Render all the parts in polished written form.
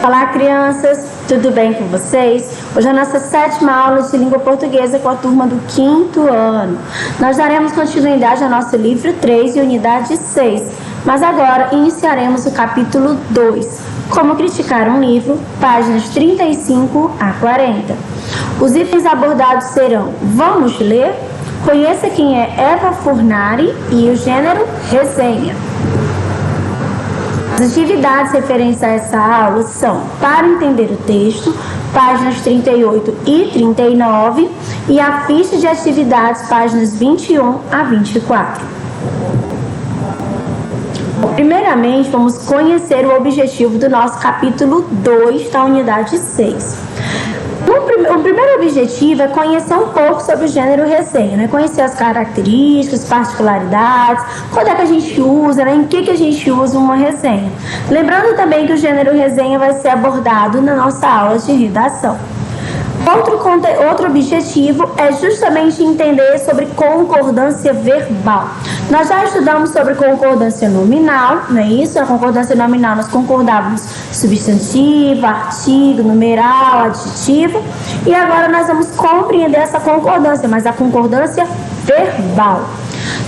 Olá, crianças, tudo bem com vocês? Hoje é a nossa 7ª aula de língua portuguesa com a turma do 5º ano. Nós daremos continuidade ao nosso livro 3 e unidade 6, mas agora iniciaremos o capítulo 2, Como criticar um livro, páginas 35 a 40. Os itens abordados serão: vamos ler? Conheça quem é Eva Furnari e o gênero resenha. As atividades referentes a essa aula são: para entender o texto, páginas 38 e 39, e a ficha de atividades, páginas 21 a 24. Primeiramente, vamos conhecer o objetivo do nosso capítulo 2 da unidade 6. O primeiro objetivo é conhecer um pouco sobre o gênero resenha, né? Conhecer as características, particularidades, quando é que a gente usa, né? Em que a gente usa uma resenha. Lembrando também que o gênero resenha vai ser abordado na nossa aula de redação. Outro objetivo é justamente entender sobre concordância verbal. Nós já estudamos sobre concordância nominal, não é isso? A concordância nominal nós concordávamos substantivo, artigo, numeral, adjetivo. E agora nós vamos compreender essa concordância, mas a concordância verbal.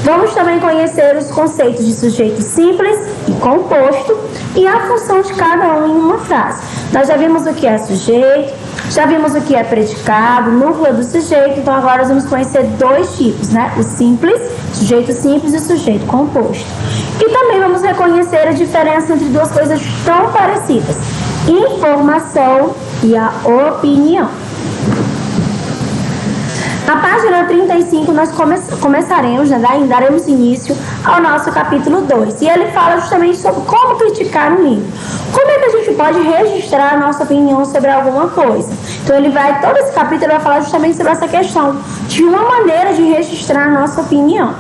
Vamos também conhecer os conceitos de sujeito simples e composto e a função de cada um em uma frase. Nós já vimos o que é sujeito, já vimos o que é predicado, núcleo do sujeito, então agora nós vamos conhecer dois tipos, né? O simples, sujeito simples e sujeito composto. E também vamos reconhecer a diferença entre duas coisas tão parecidas: informação e a opinião. Na página 35, nós começaremos, daremos início ao nosso capítulo 2. E ele fala justamente sobre como criticar um livro. Como é que a gente pode registrar a nossa opinião sobre alguma coisa? Então, todo esse capítulo vai falar justamente sobre essa questão, de uma maneira de registrar a nossa opinião.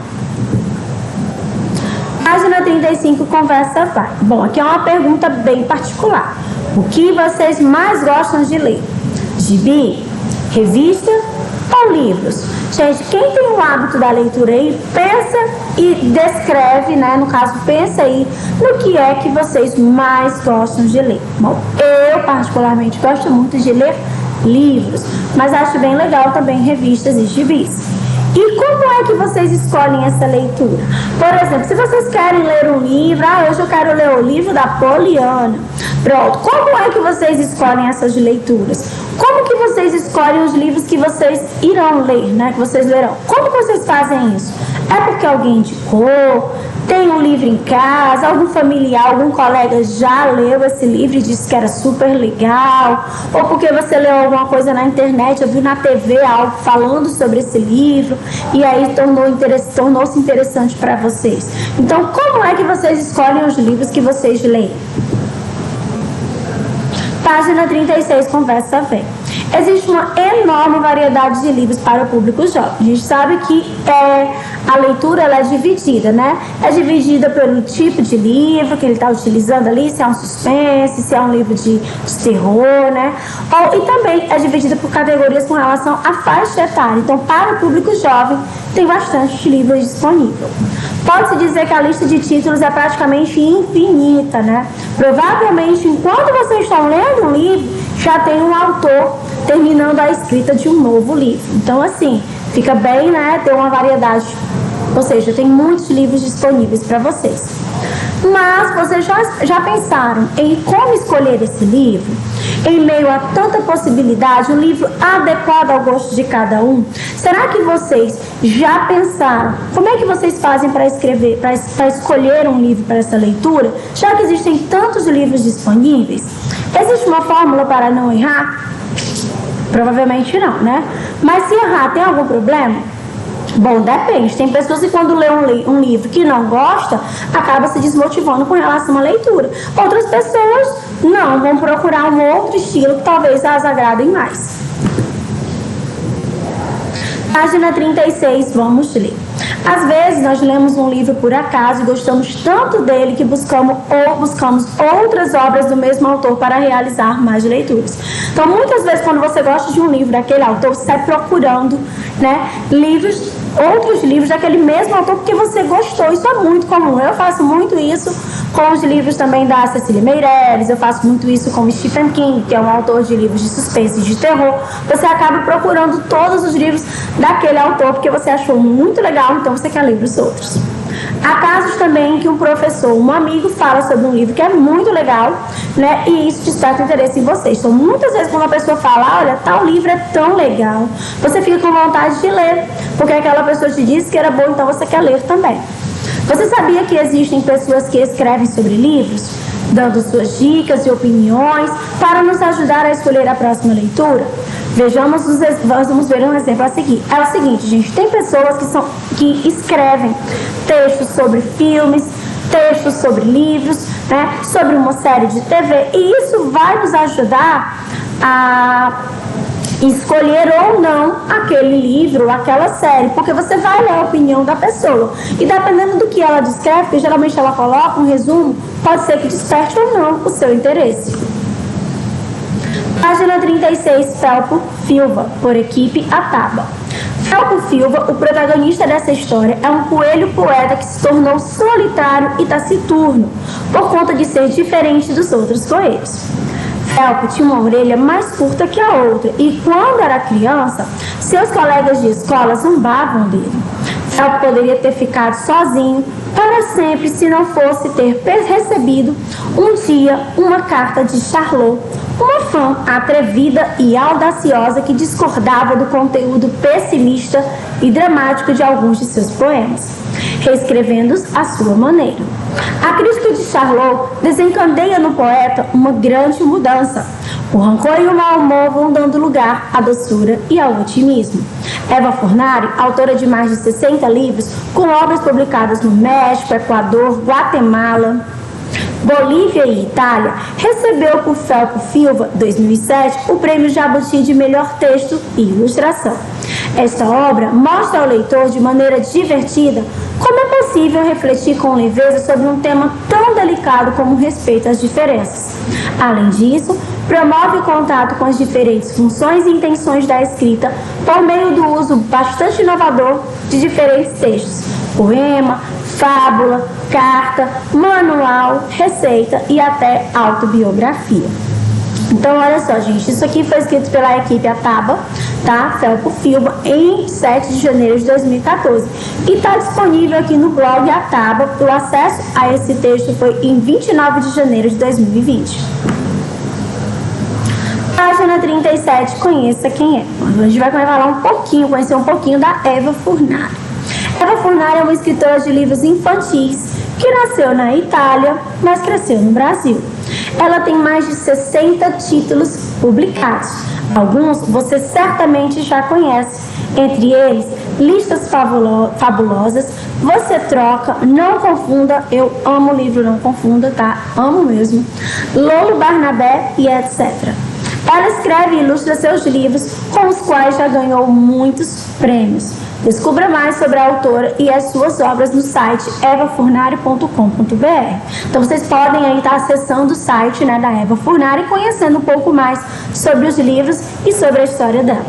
Página 35, conversa vai. Bom, aqui é uma pergunta bem particular. O que vocês mais gostam de ler? Gibi? Revista? Ou livros? Gente, quem tem o hábito da leitura aí, pensa e descreve, né? No caso, pensa aí no que é que vocês mais gostam de ler. Bom, eu particularmente gosto muito de ler livros, mas acho bem legal também revistas e gibis. E como é que vocês escolhem essa leitura? Por exemplo, se vocês querem ler um livro, hoje eu quero ler o livro da Poliana. Pronto, como é que vocês escolhem essas leituras? Como que vocês escolhem os livros que vocês irão ler, né? Que vocês lerão? Como que vocês fazem isso? É porque alguém indicou? Tem um livro em casa? Algum familiar, algum colega já leu esse livro e disse que era super legal? Ou porque você leu alguma coisa na internet, ou viu na TV algo falando sobre esse livro e aí tornou-se interessante para vocês? Então, como é que vocês escolhem os livros que vocês leem? Página 36, conversa vem. Existe uma enorme variedade de livros para o público jovem. A gente sabe que a leitura ela é dividida, né? É dividida pelo tipo de livro que ele está utilizando ali, se é um suspense, se é um livro de terror, né? E também é dividida por categorias com relação à faixa etária. Então, para o público jovem, tem bastante livros disponíveis. Pode-se dizer que a lista de títulos é praticamente infinita, né? Provavelmente, enquanto vocês estão lendo um livro, já tem um autor terminando a escrita de um novo livro. Então, assim, fica bem, né? Ter uma variedade, ou seja, tem muitos livros disponíveis para vocês. Mas vocês já pensaram em como escolher esse livro? Em meio a tanta possibilidade, um livro adequado ao gosto de cada um? Será que vocês já pensaram como é que vocês fazem para escolher um livro para essa leitura, já que existem tantos livros disponíveis? Existe uma fórmula para não errar? Provavelmente não, né? Mas se errar, tem algum problema? Bom, depende. Tem pessoas que quando lê um livro que não gosta, acaba se desmotivando com relação à leitura. Outras pessoas não, vão procurar um outro estilo que talvez as agradem mais. Página 36, vamos ler. Às vezes nós lemos um livro por acaso e gostamos tanto dele que buscamos outras obras do mesmo autor para realizar mais leituras. Então, muitas vezes, quando você gosta de um livro daquele autor, você sai procurando, né, livros outros livros daquele mesmo autor porque você gostou. Isso é muito comum. Eu faço muito isso com os livros também da Cecília Meirelles, eu faço muito isso com o Stephen King, que é um autor de livros de suspense e de terror. Você acaba procurando todos os livros daquele autor porque você achou muito legal, então você quer ler os outros. Há casos também que um professor, um amigo, fala sobre um livro que é muito legal, né? E isso desperta interesse em vocês. Então, muitas vezes, quando a pessoa fala, olha, tal livro é tão legal, você fica com vontade de ler, porque aquela pessoa te disse que era bom, então você quer ler também. Você sabia que existem pessoas que escrevem sobre livros, dando suas dicas e opiniões para nos ajudar a escolher a próxima leitura? Vamos ver um exemplo a seguir. É o seguinte, gente, tem pessoas que escrevem textos sobre filmes, textos sobre livros, né, sobre uma série de TV, e isso vai nos ajudar a escolher ou não aquele livro, aquela série, porque você vai ler a opinião da pessoa, e dependendo do que ela descreve, porque geralmente ela coloca um resumo, pode ser que desperte ou não o seu interesse. Página 36, Felpo Filva, por equipe Ataba. Felpo Filva, o protagonista dessa história, é um coelho poeta que se tornou solitário e taciturno, por conta de ser diferente dos outros coelhos. Felpo tinha uma orelha mais curta que a outra e, quando era criança, seus colegas de escola zombavam dele. Felpo poderia ter ficado sozinho para sempre se não fosse ter recebido um dia uma carta de Charlotte, uma fã atrevida e audaciosa que discordava do conteúdo pessimista e dramático de alguns de seus poemas, reescrevendo-os à sua maneira. A crítica de Charlotte desencadeia no poeta uma grande mudança. O rancor e o mau humor vão dando lugar à doçura e ao otimismo. Eva Furnari, autora de mais de 60 livros, com obras publicadas no México, Equador, Guatemala, Bolívia e Itália, recebeu por Felpo Filva, 2007, o Prêmio Jabuti de Melhor Texto e Ilustração. Esta obra mostra ao leitor de maneira divertida como é possível refletir com leveza sobre um tema tão delicado como o respeito às diferenças. Além disso, promove o contato com as diferentes funções e intenções da escrita por meio do uso bastante inovador de diferentes textos: poema, fábula, carta, manual, receita e até autobiografia. Então, olha só, gente, isso aqui foi escrito pela equipe Ataba, tá? Felpo Filva, em 7 de janeiro de 2014. E está disponível aqui no blog Ataba. O acesso a esse texto foi em 29 de janeiro de 2020. Página 37, conheça quem é. A gente vai falar conhecer um pouquinho da Eva Furnari. Eva Furnari é uma escritora de livros infantis que nasceu na Itália, mas cresceu no Brasil. Ela tem mais de 60 títulos publicados. Alguns você certamente já conhece, entre eles Listas Fabulosas, Você Troca, Não Confunda, eu amo o livro Não Confunda, tá? Amo mesmo, Lolo Barnabé e etc. Ela escreve e ilustra seus livros, com os quais já ganhou muitos prêmios. Descubra mais sobre a autora e as suas obras no site evafurnari.com.br. Então vocês podem aí estar acessando o site, né, da Eva Furnari, conhecendo um pouco mais sobre os livros e sobre a história dela.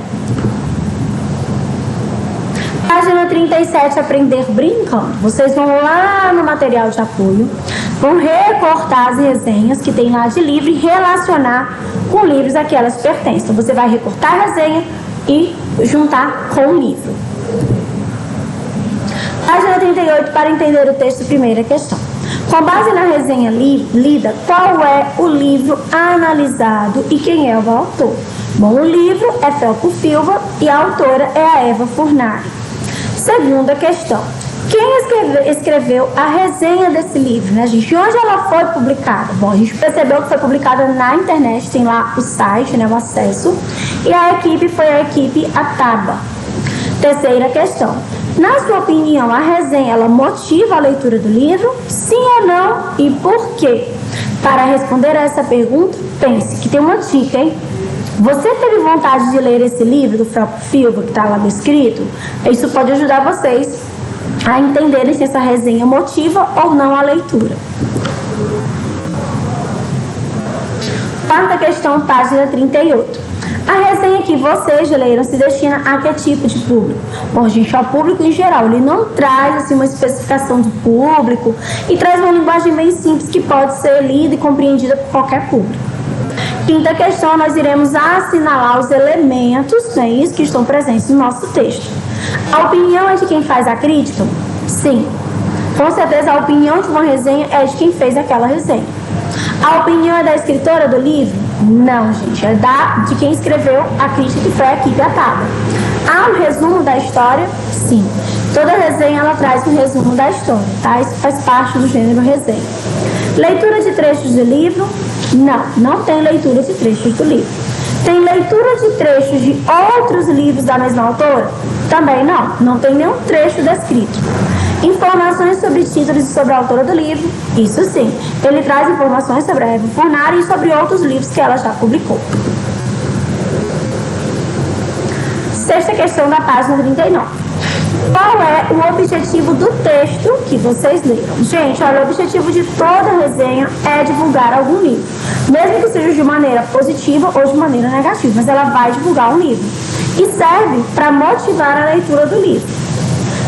Página 37, Aprender Brincando. Vocês vão lá no material de apoio, vão recortar as resenhas que tem lá de livro e relacionar com livros a que elas pertencem. Então você vai recortar a resenha e juntar com o livro. Página 38, para entender o texto, primeira questão. Com base na resenha lida, qual é o livro analisado e quem é o autor? Bom, o livro é Felpo Filva e a autora é a Eva Furnari. Segunda questão. Quem escreveu a resenha desse livro, né, gente? Onde ela foi publicada? Bom, a gente percebeu que foi publicada na internet, tem lá o site, né, o acesso, e a equipe foi a equipe Ataba. Terceira questão. Na sua opinião, a resenha, ela motiva a leitura do livro? Sim ou não? E por quê? Para responder a essa pergunta, pense que tem uma dica, hein? Você teve vontade de ler esse livro do Felpo Filva, que está lá descrito? Isso pode ajudar vocês a entenderem se essa resenha motiva ou não a leitura. Quarta questão, página 38. A resenha que vocês leram se destina a que tipo de público? Bom, gente, ao público em geral. Ele não traz assim, uma especificação do público e traz uma linguagem bem simples que pode ser lida e compreendida por qualquer público. Quinta questão, nós iremos assinalar os elementos, né, isso, que estão presentes no nosso texto. A opinião é de quem faz a crítica? Sim. Com certeza, a opinião de uma resenha é de quem fez aquela resenha. A opinião é da escritora do livro? Não, gente. É de quem escreveu a crítica, que foi a equipe Ataba. Há um resumo da história? Sim. Toda resenha, ela traz um resumo da história, tá? Isso faz parte do gênero resenha. Leitura de trechos do livro? Não, não tem leitura de trechos do livro. Tem leitura de trechos de outros livros da mesma autora? Também não, não tem nenhum trecho descrito. Informações sobre títulos e sobre a autora do livro? Isso sim, ele traz informações sobre a Eva Furnari e sobre outros livros que ela já publicou. Sexta questão da página 39. Qual é o objetivo do texto que vocês leram? Gente, olha, o objetivo de toda resenha é divulgar algum livro. Mesmo que seja de maneira positiva ou de maneira negativa, mas ela vai divulgar um livro. E serve para motivar a leitura do livro.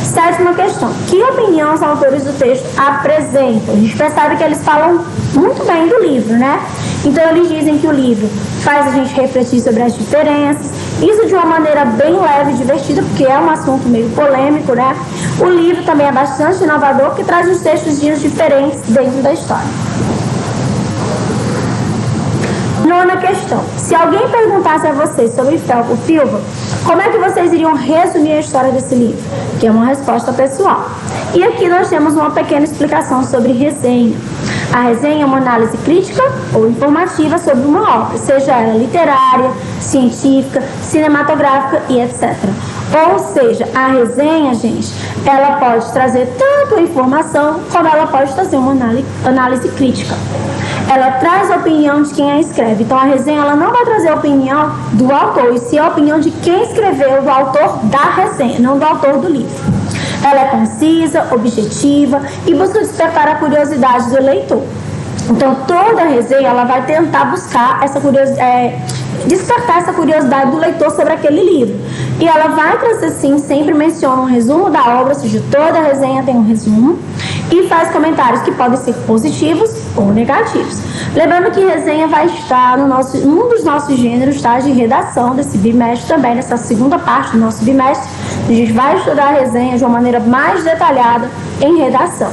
Sétima questão. Que opinião os autores do texto apresentam? A gente percebe que eles falam muito bem do livro, né? Então, eles dizem que o livro faz a gente refletir sobre as diferenças, isso de uma maneira bem leve e divertida, porque é um assunto meio polêmico, né? O livro também é bastante inovador, porque traz uns textos diferentes dentro da história. Nona questão. Se alguém perguntasse a vocês sobre Felpo Filva, como é que vocês iriam resumir a história desse livro? Que é uma resposta pessoal. E aqui nós temos uma pequena explicação sobre resenha. A resenha é uma análise crítica ou informativa sobre uma obra, seja ela literária, científica, cinematográfica e etc. Ou seja, a resenha, gente, ela pode trazer tanto a informação como ela pode trazer uma análise crítica. Ela traz a opinião de quem a escreve. Então, a resenha ela não vai trazer a opinião do autor, e sim a opinião de quem escreveu, do autor da resenha, não do autor do livro. Ela é concisa, objetiva e busca despertar a curiosidade do leitor. Então, toda resenha ela vai tentar buscar essa despertar essa curiosidade do leitor sobre aquele livro. E ela vai trazer, sim, sempre menciona um resumo da obra, ou seja, toda resenha tem um resumo, e faz comentários que podem ser positivos ou negativos. Lembrando que resenha vai estar num dos nossos gêneros, tá, de redação desse bimestre também, nessa segunda parte do nosso bimestre. A gente vai estudar a resenha de uma maneira mais detalhada em redação.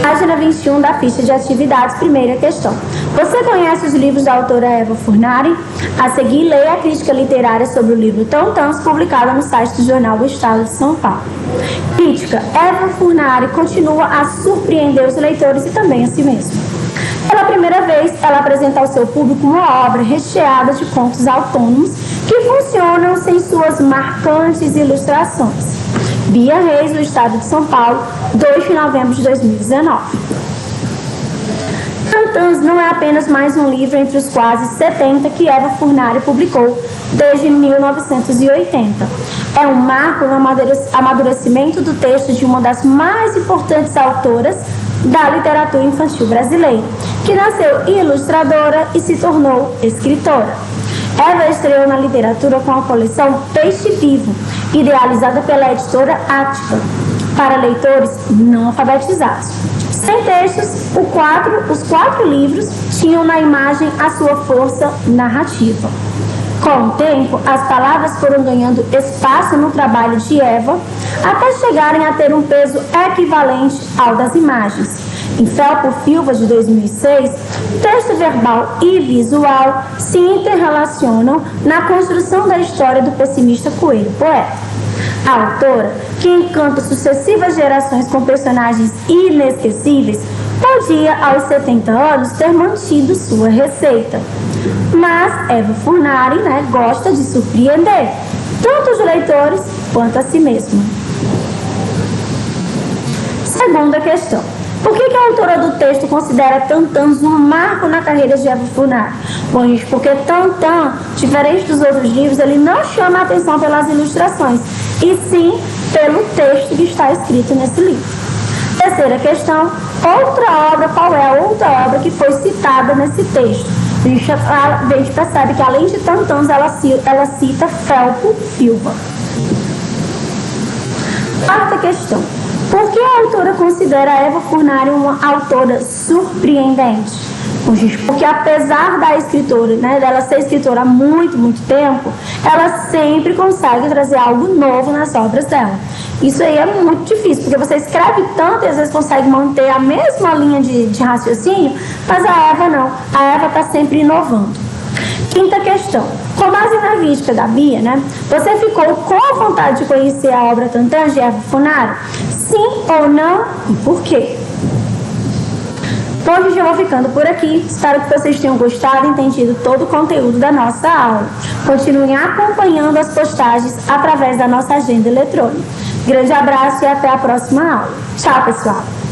Página 21 da ficha de atividades, primeira questão. Você conhece os livros da autora Eva Furnari? A seguir, leia a crítica literária sobre o livro Tantãs, publicada no site do Jornal do Estado de São Paulo. Crítica. Eva Furnari continua a surpreender os leitores e também a si mesma. Pela primeira vez, ela apresenta ao seu público uma obra recheada de contos autônomos que funcionam sem suas marcantes ilustrações. Bia Reis, do Estado de São Paulo, 2 de novembro de 2019. Tantãs não é apenas mais um livro entre os quase 70 que Eva Furnari publicou desde 1980. É um marco no amadurecimento do texto de uma das mais importantes autoras da literatura infantil brasileira, que nasceu ilustradora e se tornou escritora. Eva estreou na literatura com a coleção Peixe Vivo, idealizada pela editora Ática, para leitores não alfabetizados. Sem textos, os quatro livros tinham na imagem a sua força narrativa. Com o tempo, as palavras foram ganhando espaço no trabalho de Eva, até chegarem a ter um peso equivalente ao das imagens. Em Felpo Filva, de 2006, texto verbal e visual se interrelacionam na construção da história do pessimista coelho poeta. A autora, que encanta sucessivas gerações com personagens inesquecíveis, podia, aos 70 anos, ter mantido sua receita. Mas Eva Furnari, gosta de surpreender, tanto os leitores quanto a si mesma. Segunda questão. Por que a autora do texto considera Tantãs um marco na carreira de Eva Furnari? Bom, gente, porque Tantã, diferente dos outros livros, ele não chama a atenção pelas ilustrações, e sim pelo texto que está escrito nesse livro. Terceira questão. outra obra, qual é a outra obra que foi citada nesse texto? A gente percebe que, além de Tantãs, ela cita Felpo Silva. Quarta questão. Por que a autora considera Eva Furnari uma autora surpreendente? Porque apesar da escritora, dela ser escritora há muito tempo, ela sempre consegue trazer algo novo nas obras dela. Isso aí é muito difícil, porque você escreve tanto e às vezes consegue manter a mesma linha de raciocínio, mas a Eva não. A Eva está sempre inovando. Quinta questão. Com base na vídeo da Bia, você ficou com a vontade de conhecer a obra Tantãs de Eva Furnari? Sim ou não? E por quê? Bom, gente, eu vou ficando por aqui. Espero que vocês tenham gostado e entendido todo o conteúdo da nossa aula. Continuem acompanhando as postagens através da nossa agenda eletrônica. Grande abraço e até a próxima aula. Tchau, pessoal!